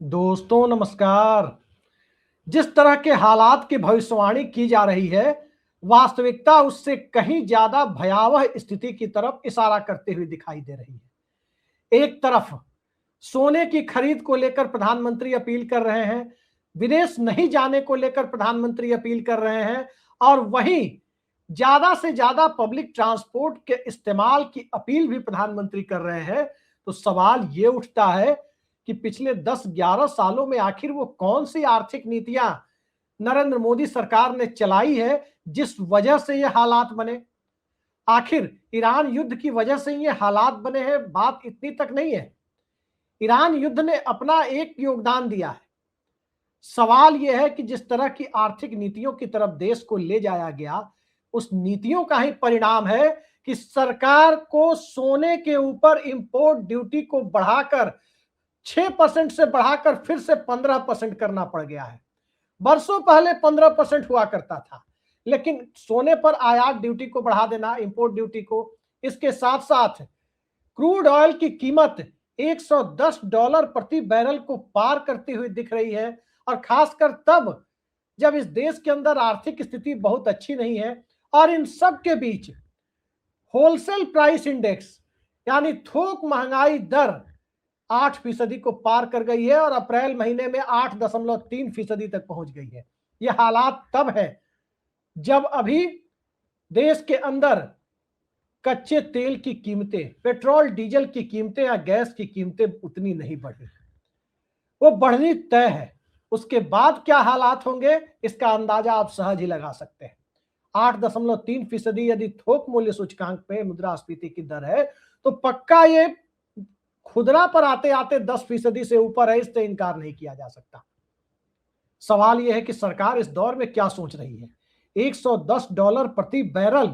दोस्तों नमस्कार। जिस तरह के हालात की भविष्यवाणी की जा रही है, वास्तविकता उससे कहीं ज्यादा भयावह स्थिति की तरफ इशारा करते हुए दिखाई दे रही है। एक तरफ सोने की खरीद को लेकर प्रधानमंत्री अपील कर रहे हैं, विदेश नहीं जाने को लेकर प्रधानमंत्री अपील कर रहे हैं और वहीं ज्यादा से ज्यादा पब्लिक ट्रांसपोर्ट के इस्तेमाल की अपील भी प्रधानमंत्री कर रहे हैं। तो सवाल ये उठता है कि पिछले 10-11 सालों में आखिर वो कौन सी आर्थिक नीतियां नरेंद्र मोदी सरकार ने चलाई है जिस वजह से ये हालात बने। आखिर ईरान युद्ध की वजह से ये हालात बने हैं, बात इतनी तक नहीं है। ईरान युद्ध ने अपना एक योगदान दिया है। सवाल यह है कि जिस तरह की आर्थिक नीतियों की तरफ देश को ले जाया गया, उस नीतियों का ही परिणाम है कि सरकार को सोने के ऊपर इंपोर्ट ड्यूटी को बढ़ाकर 6% से बढ़ाकर फिर से 15% करना पड़ गया है। बरसों पहले 15% हुआ करता था, लेकिन सोने पर आयात ड्यूटी को बढ़ा देना, इंपोर्ट ड्यूटी को, इसके साथ साथ क्रूड ऑयल की कीमत $110 प्रति बैरल को पार करती हुई दिख रही है। और खासकर तब जब इस देश के अंदर आर्थिक स्थिति बहुत अच्छी नहीं है और इन सब के बीच होलसेल प्राइस इंडेक्स यानी थोक महंगाई दर 8% को पार कर गई है और अप्रैल महीने में 8.3% तक पहुंच गई है। यह हालात तब है जब अभी देश के अंदर कच्चे तेल की कीमतें, पेट्रोल डीजल की कीमतें या गैस की कीमतें उतनी नहीं बढ़ी, वो बढ़नी तय है। उसके बाद क्या हालात होंगे इसका अंदाजा आप सहज ही लगा सकते हैं। 8.3% यदि थोक मूल्य सूचकांक पे मुद्रास्फीति की दर है तो पक्का ये खुदरा पर आते आते 10% से ऊपर है, इससे इनकार नहीं किया जा सकता। सवाल यह है कि सरकार इस दौर में क्या सोच रही है। $110 प्रति बैरल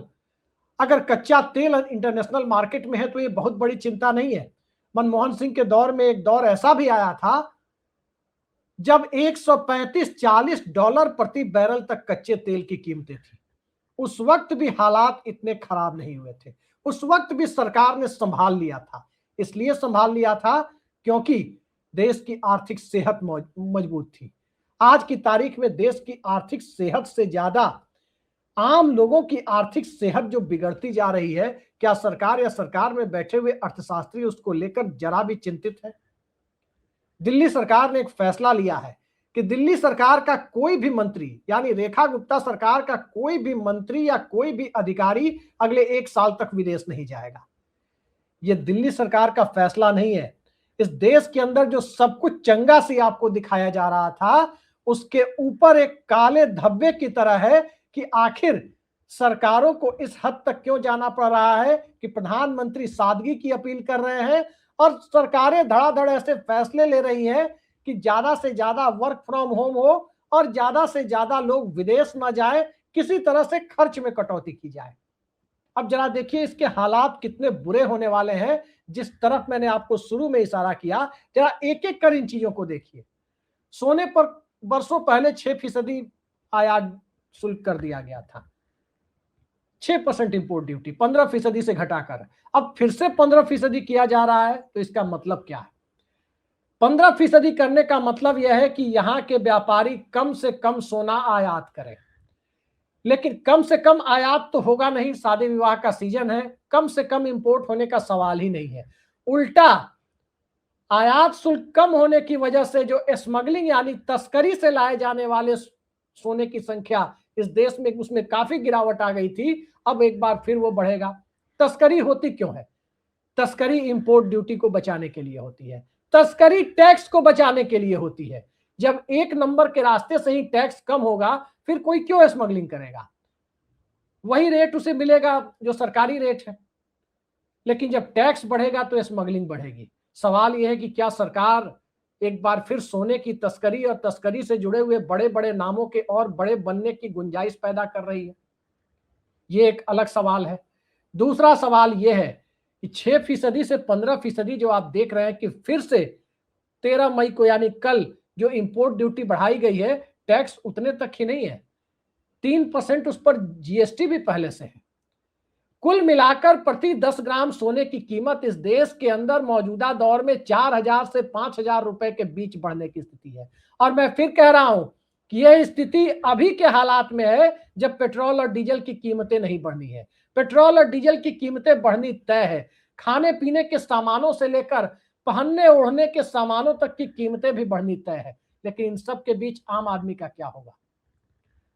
अगर कच्चा तेल इंटरनेशनल मार्केट में है तो ये बहुत बड़ी चिंता नहीं है। मनमोहन सिंह के दौर में एक दौर ऐसा भी आया था जब $135-40 प्रति बैरल तक कच्चे तेल की कीमतें थी। उस वक्त भी हालात इतने खराब नहीं हुए थे, उस वक्त भी सरकार ने संभाल लिया था। इसलिए संभाल लिया था क्योंकि देश की आर्थिक सेहत मजबूत थी। आज की तारीख में देश की आर्थिक सेहत से ज्यादा आम लोगों की आर्थिक सेहत जो बिगड़ती जा रही है, क्या सरकार या सरकार में बैठे हुए अर्थशास्त्री उसको लेकर जरा भी चिंतित है? दिल्ली सरकार ने एक फैसला लिया है कि दिल्ली सरकार का कोई भी मंत्री यानी रेखा गुप्ता सरकार का कोई भी मंत्री या कोई भी अधिकारी अगले 1 साल तक विदेश नहीं जाएगा। यह दिल्ली सरकार का फैसला नहीं है। इस देश के अंदर जो सब कुछ चंगा सी आपको दिखाया जा रहा था, उसके ऊपर एक काले धब्बे की तरह है कि आखिर सरकारों को इस हद तक क्यों जाना पड़ रहा है कि प्रधानमंत्री सादगी की अपील कर रहे हैं और सरकारें धड़ाधड़ ऐसे फैसले ले रही हैं कि ज्यादा से ज्यादा वर्क फ्रॉम होम हो और ज्यादा से ज्यादा लोग विदेश ना जाए, किसी तरह से खर्च में कटौती की जाए। अब जरा देखिए इसके हालात कितने बुरे होने वाले हैं। जिस तरफ मैंने आपको शुरू में इशारा किया, जरा एक एक कर इन चीजों को देखिए। सोने पर बरसों पहले 6% आयात शुल्क कर दिया गया था, 6% इंपोर्ट ड्यूटी 15% से घटाकर अब फिर से 15% किया जा रहा है। तो इसका मतलब क्या है? 15% करने का मतलब यह है कि यहां के व्यापारी कम से कम सोना आयात करें। लेकिन कम से कम आयात तो होगा नहीं, शादी विवाह का सीजन है, कम से कम इंपोर्ट होने का सवाल ही नहीं है। उल्टा आयात शुल्क कम होने की वजह से जो स्मगलिंग यानी तस्करी से लाए जाने वाले सोने की संख्या इस देश में, उसमें काफी गिरावट आ गई थी। अब एक बार फिर वो बढ़ेगा। तस्करी होती क्यों है? तस्करी इंपोर्ट ड्यूटी को बचाने के लिए होती है, तस्करी टैक्स को बचाने के लिए होती है। जब एक नंबर के रास्ते से ही टैक्स कम होगा, फिर कोई क्यों स्मगलिंग करेगा? वही रेट उसे मिलेगा जो सरकारी रेट है। लेकिन जब टैक्स बढ़ेगा तो स्मगलिंग बढ़ेगी। सवाल यह है कि क्या सरकार एक बार फिर सोने की तस्करी और तस्करी से जुड़े हुए बड़े बड़े नामों के और बड़े बनने की गुंजाइश पैदा कर रही है? ये एक अलग सवाल है। दूसरा सवाल यह है कि 6% से 15% जो आप देख रहे हैं कि फिर से 13 मई को यानी कल जो इंपोर्ट ड्यूटी बढ़ाई गई है, टैक्स उतने तक ही नहीं है, 3% उस पर जीएसटी भी पहले से है। कुल मिलाकर प्रति 10 ग्राम सोने की कीमत इस देश के अंदर मौजूदा दौर में 4,000 से 5,000 रुपए के बीच बढ़ने की स्थिति है। और मैं फिर कह रहा हूं कि यह स्थिति अभी के हालात में है जब पेट्रोल और डीजल की कीमतें नहीं बढ़नी है। पेट्रोल और डीजल की कीमतें बढ़नी तय है। खाने पीने के सामानों से लेकर पहनने ओढ़ने के सामानों तक की कीमतें भी बढ़नी तय है। लेकिन इन सब के बीच आम आदमी का क्या होगा?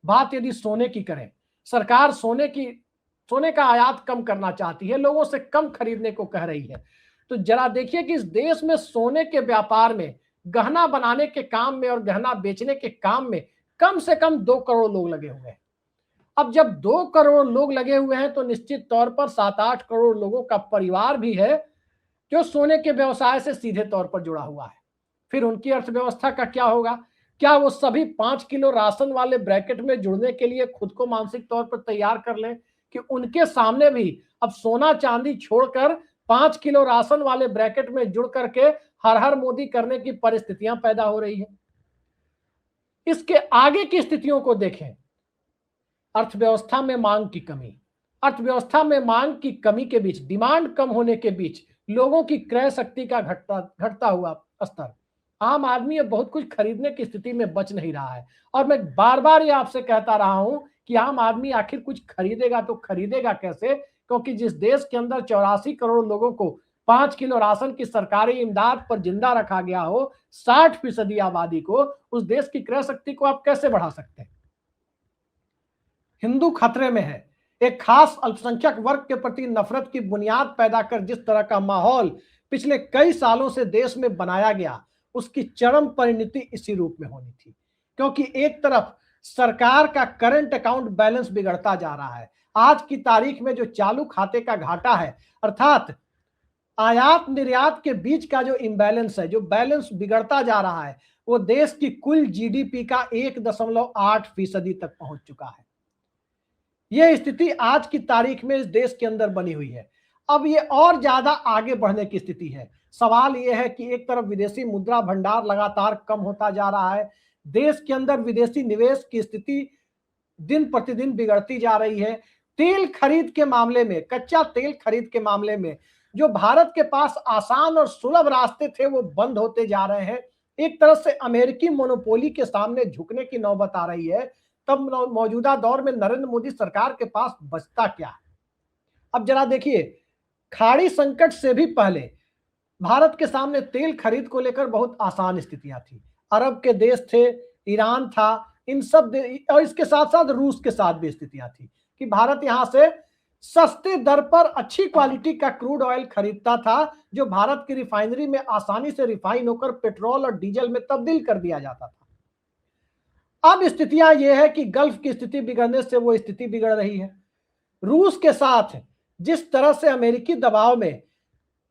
बात यदि सोने की करें, सरकार सोने का आयात कम करना चाहती है, लोगों से कम खरीदने को कह रही है। तो जरा देखिए कि इस देश में सोने के व्यापार में, गहना बनाने के काम में और गहना बेचने के काम में कम से कम 2 करोड़ लोग लगे हुए हैं। अब जब 2 करोड़ लोग लगे हुए हैं तो निश्चित तौर पर 7-8 करोड़ लोगों का परिवार भी है जो सोने के व्यवसाय से सीधे तौर पर जुड़ा हुआ है। फिर उनकी अर्थव्यवस्था का क्या होगा? क्या वो सभी 5 किलो राशन वाले ब्रैकेट में जुड़ने के लिए खुद को मानसिक तौर पर तैयार कर लें कि उनके सामने भी अब सोना चांदी छोड़कर 5 किलो राशन वाले ब्रैकेट में जुड़ करके हर हर मोदी करने की परिस्थितियां पैदा हो रही है। इसके आगे की स्थितियों को देखें। अर्थव्यवस्था में मांग की कमी, अर्थव्यवस्था में मांग की कमी के बीच, डिमांड कम होने के बीच लोगों की क्रय शक्ति का घटता हुआ स्तर, आम आदमी अब बहुत कुछ खरीदने की स्थिति में बच नहीं रहा है। और मैं बार बार ये आपसे कहता रहा हूं कि आम आदमी आखिर कुछ खरीदेगा तो खरीदेगा कैसे? क्योंकि जिस देश के अंदर 84 करोड़ लोगों को 5 किलो राशन की सरकारी इमदाद पर जिंदा रखा गया हो, 60% आबादी को, उस देश की क्रय शक्ति को आप कैसे बढ़ा सकते हैं? हिंदू खतरे में है। एक खास अल्पसंख्यक वर्ग के प्रति नफरत की बुनियाद पैदा कर जिस तरह का माहौल पिछले कई सालों से देश में बनाया गया, उसकी चरम परिणति इसी रूप में होनी थी। क्योंकि एक तरफ सरकार का करंट अकाउंट बैलेंस बिगड़ता जा रहा है। आज की तारीख में जो चालू खाते का घाटा है, अर्थात आयात निर्यात के बीच का जो इम्बैलेंस है, जो बैलेंस बिगड़ता जा रहा है, वो देश की कुल जीडीपी का 1.8% तक पहुंच चुका है। यह स्थिति आज की तारीख में इस देश के अंदर बनी हुई है। अब ये और ज्यादा आगे बढ़ने की स्थिति है। सवाल यह है कि एक तरफ विदेशी मुद्रा भंडार लगातार कम होता जा रहा है, देश के अंदर विदेशी निवेश की स्थिति दिन प्रतिदिन बिगड़ती जा रही है। तेल खरीद के मामले में, कच्चा तेल खरीद के मामले में जो भारत के पास आसान और सुलभ रास्ते थे वो बंद होते जा रहे हैं। एक तरह से अमेरिकी मोनोपोली के सामने झुकने की नौबत आ रही है। तब मौजूदा दौर में नरेंद्र मोदी सरकार के पास बचता क्या है? अब जरा देखिए, खाड़ी संकट से भी पहले भारत के सामने तेल खरीद को लेकर बहुत आसान स्थितियां थी। अरब के देश थे, ईरान था, इन सब और इसके साथ साथ रूस के साथ भी स्थितियां थी कि भारत यहां से सस्ते दर पर अच्छी क्वालिटी का क्रूड ऑयल खरीदता था, जो भारत की रिफाइनरी में आसानी से रिफाइन होकर पेट्रोल और डीजल में तब्दील कर दिया जाता था। अब स्थितियां यह है कि गल्फ की स्थिति बिगड़ने से वो स्थिति बिगड़ रही है। रूस के साथ जिस तरह से अमेरिकी दबाव में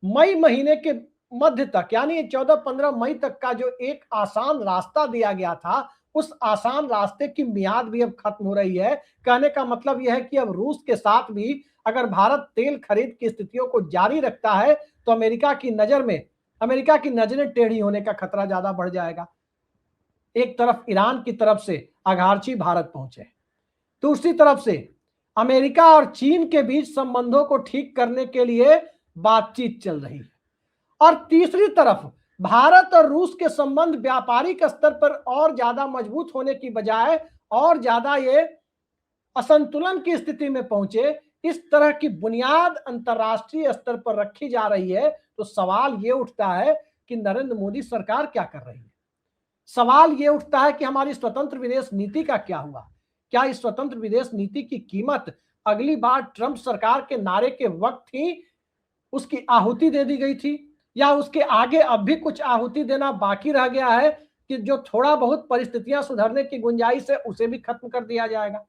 मई महीने के मध्य तक, यानी 14-15 मई तक का जो एक आसान रास्ता दिया गया था, उस आसान रास्ते की मियाद भी अब खत्म हो रही है। कहने का मतलब यह है कि अब रूस के साथ भी अगर भारत तेल खरीद की स्थितियों को जारी रखता है तो अमेरिका की नजरें टेढ़ी होने का खतरा ज्यादा बढ़ जाएगा। एक तरफ ईरान की तरफ से अघार्ची भारत पहुंचे, दूसरी तरफ से अमेरिका और चीन के बीच संबंधों को ठीक करने के लिए बातचीत चल रही है, और तीसरी तरफ भारत और रूस के संबंध व्यापारिक स्तर पर और ज्यादा मजबूत होने की बजाय और ज्यादा ये असंतुलन की स्थिति में पहुंचे। इस तरह की बुनियाद अंतरराष्ट्रीय स्तर पर रखी जा रही है। तो सवाल ये उठता है कि नरेंद्र मोदी सरकार क्या कर रही है? सवाल ये उठता है कि हमारी स्वतंत्र विदेश नीति का क्या हुआ? क्या इस स्वतंत्र विदेश नीति की कीमत अगली बार ट्रंप सरकार के नारे के वक्त ही उसकी आहुति दे दी गई थी, या उसके आगे अब भी कुछ आहुति देना बाकी रह गया है कि जो थोड़ा बहुत परिस्थितियां सुधरने की गुंजाइश है उसे भी खत्म कर दिया जाएगा?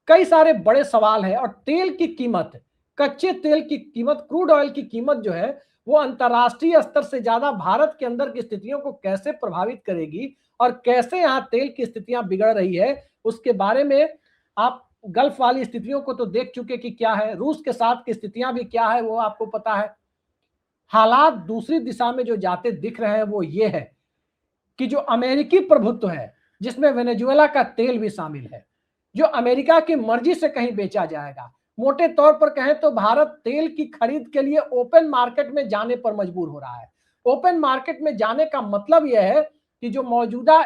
कई सारे बड़े सवाल हैं। और तेल की कीमत, कच्चे तेल की कीमत, क्रूड ऑयल की कीमत जो है वो अंतरराष्ट्रीय स्तर से ज्यादा भारत के अंदर की स्थितियों को कैसे प्रभावित करेगी और कैसे यहाँ तेल की स्थितियां बिगड़ रही है, उसके बारे में आप गल्फ वाली स्थितियों को तो देख चुके कि क्या है, रूस के साथ की स्थितियां भी क्या है वो आपको पता है। हालात दूसरी दिशा में जो जाते दिख रहे हैं वो ये है कि जो अमेरिकी प्रभुत्व है, जिसमें वेनेजुएला का तेल भी शामिल है, जो अमेरिका की मर्जी से कहीं बेचा जाएगा, मोटे तौर पर कहें तो भारत तेल की खरीद के लिए ओपन मार्केट में जाने पर मजबूर हो रहा है। ओपन मार्केट में जाने का मतलब यह है कि जो मौजूदा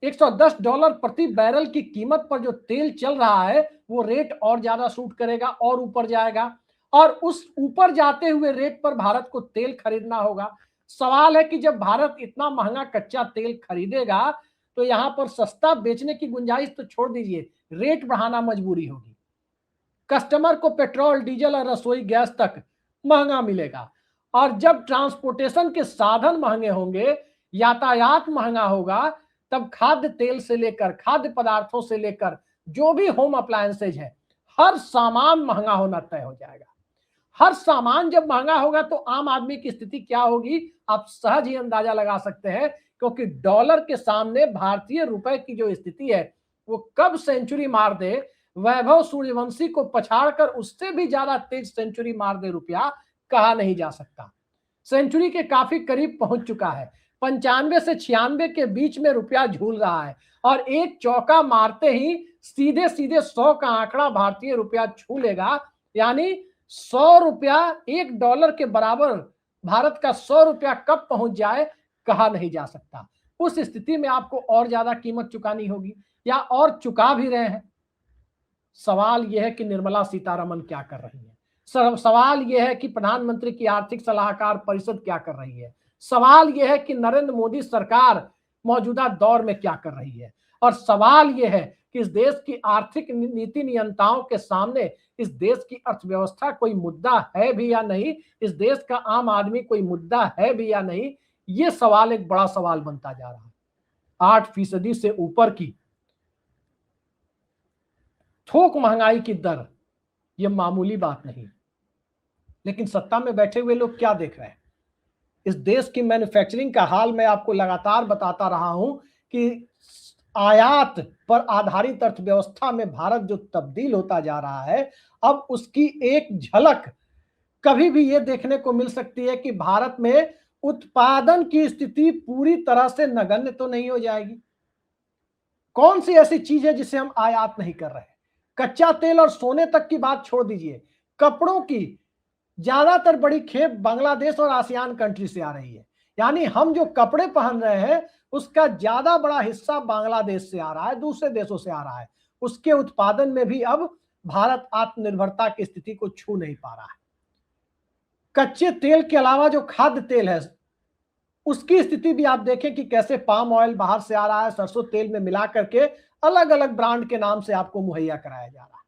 110 डॉलर प्रति बैरल की कीमत पर जो तेल चल रहा है वो रेट और ज्यादा शूट करेगा और ऊपर जाएगा, और उस ऊपर जाते हुए रेट पर भारत को तेल खरीदना होगा। सवाल है कि जब भारत इतना महंगा कच्चा तेल खरीदेगा तो यहां पर सस्ता बेचने की गुंजाइश तो छोड़ दीजिए, रेट बढ़ाना मजबूरी होगी। कस्टमर को पेट्रोल, डीजल और रसोई गैस तक महंगा मिलेगा, और जब ट्रांसपोर्टेशन के साधन महंगे होंगे, यातायात महंगा होगा, तब खाद्य तेल से लेकर खाद्य पदार्थों से लेकर जो भी होम अप्लायंसेज है, हर सामान महंगा होना तय हो जाएगा। हर सामान जब महंगा होगा तो आम आदमी की स्थिति क्या होगी, आप सहज ही अंदाजा लगा सकते हैं, क्योंकि डॉलर के सामने भारतीय रुपए की जो स्थिति है वो कब सेंचुरी मार दे, वैभव सूर्यवंशी को पछाड़कर उससे भी ज्यादा तेज सेंचुरी मार दे रुपया, कहा नहीं जा सकता। सेंचुरी के काफी करीब पहुंच चुका है। 95 से 96 के बीच में रुपया झूल रहा है, और एक चौका मारते ही सीधे सीधे 100 का आंकड़ा भारतीय रुपया छू लेगा। यानी 100 रुपया, $1 के बराबर भारत का 100 रुपया कब पहुंच जाए, कहा नहीं जा सकता। उस स्थिति में आपको और ज्यादा कीमत चुकानी होगी, या और चुका भी रहे हैं। सवाल यह है कि निर्मला सीतारमन क्या कर रही है। सवाल यह है कि प्रधानमंत्री की आर्थिक सलाहकार परिषद क्या कर रही है। सवाल यह है कि नरेंद्र मोदी सरकार मौजूदा दौर में क्या कर रही है। और सवाल यह है कि इस देश की आर्थिक नीति नियंताओं के सामने इस देश की अर्थव्यवस्था कोई मुद्दा है भी या नहीं, इस देश का आम आदमी कोई मुद्दा है भी या नहीं, ये सवाल एक बड़ा सवाल बनता जा रहा है। 8% से ऊपर की थोक महंगाई की दर, यह मामूली बात नहीं। लेकिन सत्ता में बैठे हुए लोग क्या देख रहे हैं? इस देश की मैन्युफैक्चरिंग का हाल मैं आपको लगातार बताता रहा हूं कि आयात पर आधारित अर्थव्यवस्था में भारत जो तब्दील होता जा रहा है, अब उसकी एक झलक कभी भी यह देखने को मिल सकती है कि भारत में उत्पादन की स्थिति पूरी तरह से नगण्य तो नहीं हो जाएगी। कौन सी ऐसी चीज है जिसे हम आयात नहीं कर रहे हैं? कच्चा तेल और सोने तक की बात छोड़ दीजिए, कपड़ों की ज्यादातर बड़ी खेप बांग्लादेश और आसियान कंट्री से आ रही है। यानी हम जो कपड़े पहन रहे हैं उसका ज्यादा बड़ा हिस्सा बांग्लादेश से आ रहा है, दूसरे देशों से आ रहा है। उसके उत्पादन में भी अब भारत आत्मनिर्भरता की स्थिति को छू नहीं पा रहा है। कच्चे तेल के अलावा जो खाद्य तेल है उसकी स्थिति भी आप देखें कि कैसे पाम ऑयल बाहर से आ रहा है, सरसों तेल में मिला करके अलग अलग ब्रांड के नाम से आपको मुहैया कराया जा रहा है।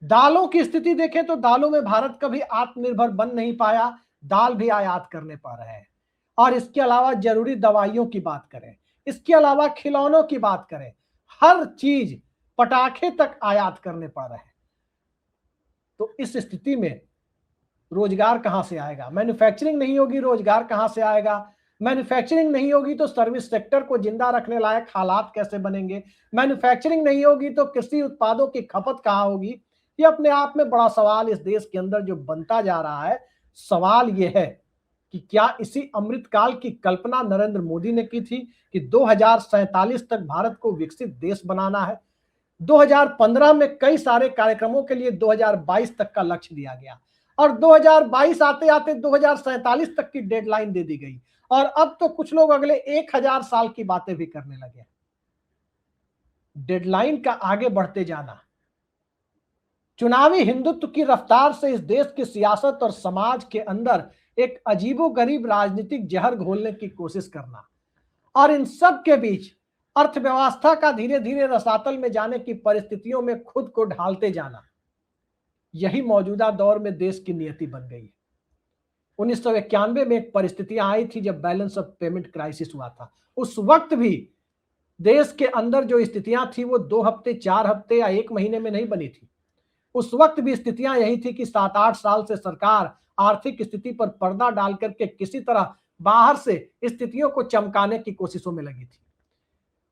दालों की स्थिति देखें तो दालों में भारत कभी आत्मनिर्भर बन नहीं पाया, दाल भी आयात करने पा रहे हैं। और इसके अलावा जरूरी दवाइयों की बात करें, इसके अलावा खिलौनों की बात करें, हर चीज, पटाखे तक आयात करने पड़ रहे हैं। तो इस स्थिति में रोजगार कहां से आएगा? मैन्युफैक्चरिंग नहीं होगी, रोजगार कहां से आएगा? मैन्युफैक्चरिंग नहीं होगी तो सर्विस सेक्टर को जिंदा रखने लायक हालात कैसे बनेंगे? मैन्युफैक्चरिंग नहीं होगी तो कृषि उत्पादों की खपत कहां होगी? ये अपने आप में बड़ा सवाल इस देश के अंदर जो बनता जा रहा है। सवाल यह है कि क्या इसी अमृतकाल की कल्पना नरेंद्र मोदी ने की थी कि 2047 तक भारत को विकसित देश बनाना है? 2015 में कई सारे कार्यक्रमों के लिए 2022 तक का लक्ष्य दिया गया, और 2022 आते आते 2047 तक की डेडलाइन दे दी गई, और अब तो कुछ लोग अगले 1000 साल की बातें भी करने लगे। डेडलाइन का आगे बढ़ते जाना, चुनावी हिंदुत्व की रफ्तार से इस देश की सियासत और समाज के अंदर एक अजीबोगरीब राजनीतिक जहर घोलने की कोशिश करना, और इन सब के बीच अर्थव्यवस्था का धीरे धीरे रसातल में जाने की परिस्थितियों में खुद को ढालते जाना, यही मौजूदा दौर में देश की नियति बन गई है। 1991 में एक परिस्थितियां आई थी जब बैलेंस ऑफ पेमेंट क्राइसिस हुआ था। उस वक्त भी देश के अंदर जो स्थितियां थी वो 2 हफ्ते, 4 हफ्ते या 1 महीने में नहीं बनी थी। उस वक्त भी स्थितियां यही थी कि 7-8 साल से सरकार आर्थिक स्थिति पर पर्दा डाल करके किसी तरह बाहर से स्थितियों को चमकाने की कोशिशों में लगी थी।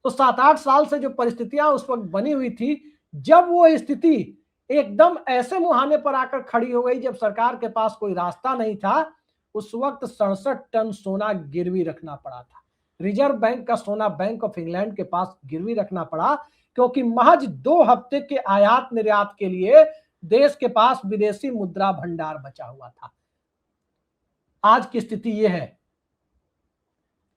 तो 7-8 साल से जो परिस्थितियां उस वक्त बनी हुई थी, जब वो स्थिति एकदम ऐसे मुहाने पर आकर खड़ी हो गई, जब सरकार के पास कोई रास्ता नहीं था, उस वक्त 67 टन सोना गिरवी रखना पड़ा था। रिजर्व बैंक का सोना बैंक ऑफ इंग्लैंड के पास गिरवी रखना पड़ा, क्योंकि महज 2 हफ्ते के आयात निर्यात के लिए देश के पास विदेशी मुद्रा भंडार बचा हुआ था। आज की स्थिति यह है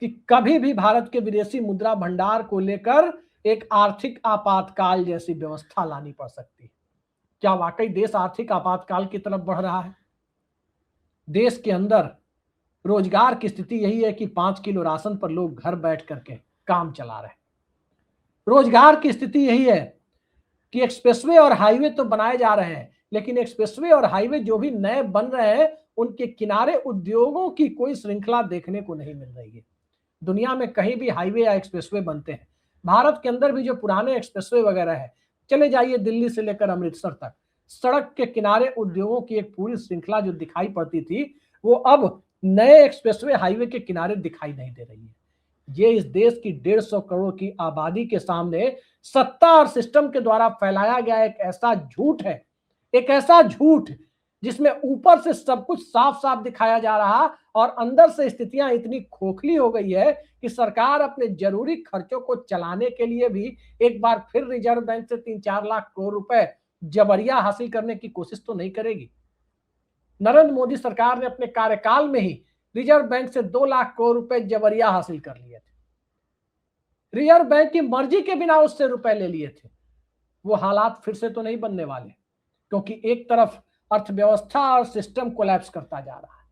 कि कभी भी भारत के विदेशी मुद्रा भंडार को लेकर एक आर्थिक आपातकाल जैसी व्यवस्था लानी पड़ सकती है। क्या वाकई देश आर्थिक आपातकाल की तरफ बढ़ रहा है? देश के अंदर रोजगार की स्थिति यही है कि 5 किलो राशन पर लोग घर बैठ करके काम चला रहे हैं। रोजगार की स्थिति यही है कि एक्सप्रेसवे और हाईवे तो बनाए जा रहे हैं, लेकिन एक्सप्रेसवे और हाईवे जो भी नए बन रहे हैं उनके किनारे उद्योगों की कोई श्रृंखला देखने को नहीं मिल रही है। दुनिया में कहीं भी हाईवे या एक्सप्रेसवे बनते हैं, भारत के अंदर भी जो पुराने एक्सप्रेसवे वगैरह है, चले जाइए दिल्ली से लेकर अमृतसर तक, सड़क के किनारे उद्योगों की एक पूरी श्रृंखला जो दिखाई पड़ती थी वो अब नए एक्सप्रेसवे हाईवे के किनारे दिखाई नहीं दे रही है। ये इस देश की 150 करोड़ की आबादी के सामने सत्ता और सिस्टम के द्वारा फैलाया गया एक ऐसा झूठ है, एक ऐसा झूठ जिसमें ऊपर से सब कुछ साफ साफ दिखाया जा रहा और अंदर से स्थितियां इतनी खोखली हो गई है कि सरकार अपने जरूरी खर्चों को चलाने के लिए भी एक बार फिर रिजर्व बैंक से 3-4 लाख करोड़ रुपए जबरिया हासिल करने की कोशिश तो नहीं करेगी। नरेंद्र मोदी सरकार ने अपने कार्यकाल में ही रिजर्व बैंक से 2 लाख करोड़ रुपए जबरिया हासिल कर लिए थे। रिजर्व बैंक की मर्जी के बिना उससे रुपए ले लिए थे। वो हालात फिर से तो नहीं बनने वाले, क्योंकि एक तरफ अर्थव्यवस्था और सिस्टम कोलैप्स करता जा रहा है।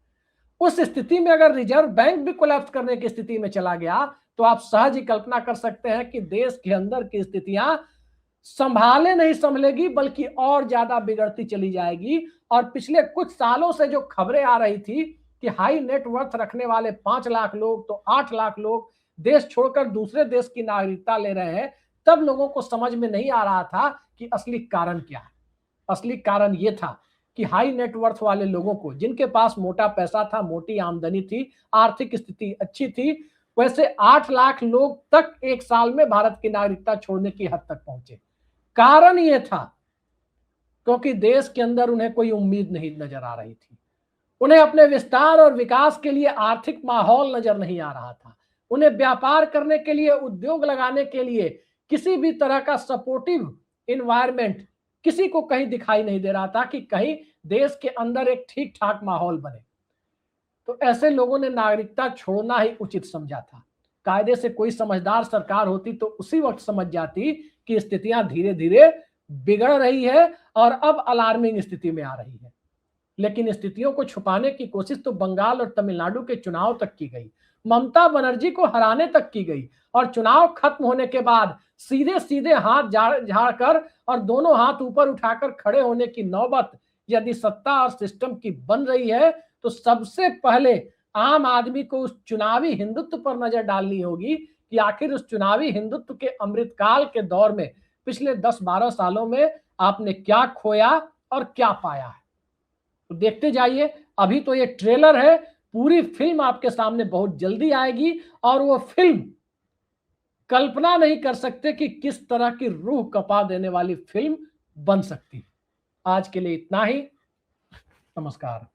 उस स्थिति में अगर रिजर्व बैंक भी कोलैप्स करने की स्थिति में चला गया तो आप सहज ही कल्पना कर सकते हैं कि देश के अंदर की स्थितियां संभाले नहीं संभलेगी, बल्कि और ज्यादा बिगड़ती चली जाएगी। और पिछले कुछ सालों से जो खबरें आ रही थी कि हाई नेटवर्थ रखने वाले 5 लाख लोग तो 8 लाख लोग देश छोड़कर दूसरे देश की नागरिकता ले रहे हैं, तब लोगों को समझ में नहीं आ रहा था कि असली कारण क्या है। असली कारण यह था कि हाई नेटवर्थ वाले लोगों को, जिनके पास मोटा पैसा था, मोटी आमदनी थी, आर्थिक स्थिति अच्छी थी, वैसे 8 लाख लोग तक एक साल में भारत की नागरिकता छोड़ने की हद तक पहुंचे। कारण यह था क्योंकि देश के अंदर उन्हें कोई उम्मीद नहीं नजर आ रही थी। उन्हें अपने विस्तार और विकास के लिए आर्थिक माहौल नजर नहीं आ रहा था। उन्हें व्यापार करने के लिए, उद्योग लगाने के लिए किसी भी तरह का सपोर्टिव इन्वायरमेंट किसी को कहीं दिखाई नहीं दे रहा था कि कहीं देश के अंदर एक ठीक ठाक माहौल बने। तो ऐसे लोगों ने नागरिकता छोड़ना ही उचित समझा था। कायदे से कोई समझदार सरकार होती तो उसी वक्त समझ जाती कि स्थितियां धीरे धीरे बिगड़ रही है और अब अलार्मिंग स्थिति में आ रही है। लेकिन स्थितियों को छुपाने की कोशिश तो बंगाल और तमिलनाडु के चुनाव तक की गई, ममता बनर्जी को हराने तक की गई, और चुनाव खत्म होने के बाद सीधे सीधे हाथ झाड़ कर और दोनों हाथ ऊपर उठाकर खड़े होने की नौबत यदि सत्ता और सिस्टम की बन रही है तो सबसे पहले आम आदमी को उस चुनावी हिंदुत्व पर नजर डालनी होगी कि आखिर उस चुनावी हिंदुत्व के अमृतकाल के दौर में पिछले 10-12 सालों में आपने क्या खोया और क्या पाया है। तो देखते जाइए, अभी तो ये ट्रेलर है, पूरी फिल्म आपके सामने बहुत जल्दी आएगी और वो फिल्म कल्पना नहीं कर सकते कि किस तरह की रूह कपा देने वाली फिल्म बन सकती है। आज के लिए इतना ही। नमस्कार।